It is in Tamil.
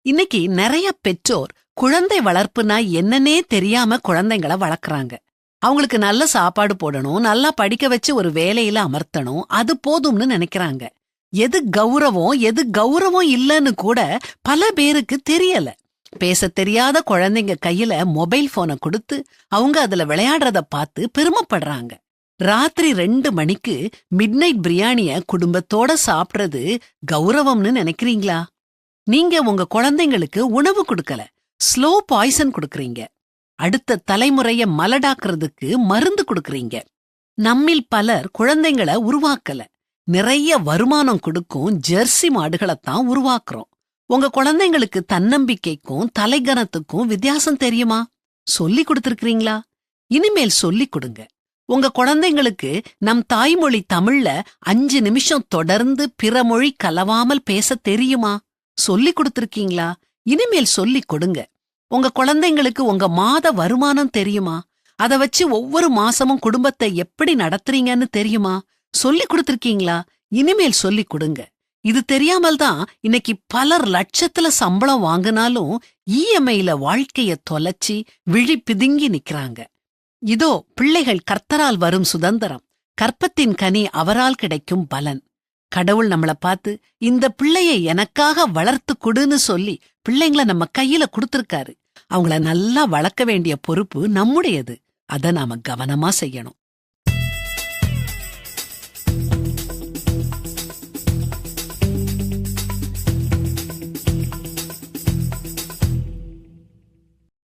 இன்னைக்கு நிறைய பெற்றோர் குழந்தை வளர்ப்புனா என்னன்னே தெரியாம குழந்தைங்கள வளர்க்கறாங்க. அவங்களுக்கு நல்ல சாப்பாடு போடணும், நல்லா படிக்க வச்சு ஒரு வேலையில அமர்த்தணும், அது போதும்னு நினைக்கிறாங்க. எது கௌரவம் எது கௌரவம் இல்லன்னு கூட பல பேருக்கு தெரியல. பேச தெரியாத குழந்தைங்க கையில மொபைல் போனை கொடுத்து அவங்க அதுல விளையாடுறத பார்த்து பெருமைப்படுறாங்க. ராத்திரி 2 மணிக்கு மிட்நைட் பிரியாணிய குடும்பத்தோட சாப்பிடுறது கௌரவம்னு நினைக்கிறீங்களா? நீங்க உங்க குழந்தைங்களுக்கு உணவு கொடுக்கல, ஸ்லோ பாய்சன் கொடுக்கறீங்க. அடுத்த தலைமுறைய மலடாக்குறதுக்கு மருந்து கொடுக்கறீங்க. நம்மில் பலர் குழந்தைங்கள உருவாக்கல, நிறைய வருமானம் கொடுக்கும் ஜெர்சி மாடுகளைத்தான் உருவாக்குறோம். உங்க குழந்தைங்களுக்கு தன்னம்பிக்கைக்கும் தலைகனத்துக்கும் வித்தியாசம் தெரியுமா? சொல்லி கொடுத்திருக்கீங்களா? இனிமேல் சொல்லி கொடுங்க. உங்க குழந்தைங்களுக்கு நம் தாய்மொழி தமிழ்ல 5 நிமிஷம் தொடர்ந்து பிற மொழி கலவாமல் பேச தெரியுமா? சொல்லி கொடுத்திருக்கீங்களா? இனிமேல் சொல்லி கொடுங்க. உங்க குழந்தைங்களுக்கு உங்க மாத வருமானம் தெரியுமா? அத வச்சு ஒவ்வொரு மாசமும் குடும்பத்தை எப்படி நடத்துறீங்கன்னு தெரியுமா? சொல்லி கொடுத்திருக்கீங்களா? இனிமேல் சொல்லி கொடுங்க. இது தெரியாமல் தான் இன்னைக்கு பலர் லட்சத்துல சம்பளம் வாங்கினாலும் இஎம்ஐல வாழ்க்கைய தொலைச்சி விழி பிதுங்கி நிக்கிறாங்க. இதோ பிள்ளைகள் கர்த்தரால் வரும் சுதந்திரம், கற்பத்தின் கனி அவரால் கிடைக்கும் பலன். கடவுள் நம்மள பார்த்து இந்த பிள்ளையை எனக்காக வளர்த்து கொடுன்னு சொல்லி பிள்ளைங்கள நம்ம கையில கொடுத்திருக்காரு. அவங்கள நல்லா வளர்க்க வேண்டிய பொறுப்பு நம்முடையது. அத நாம கவனமா செய்யணும்.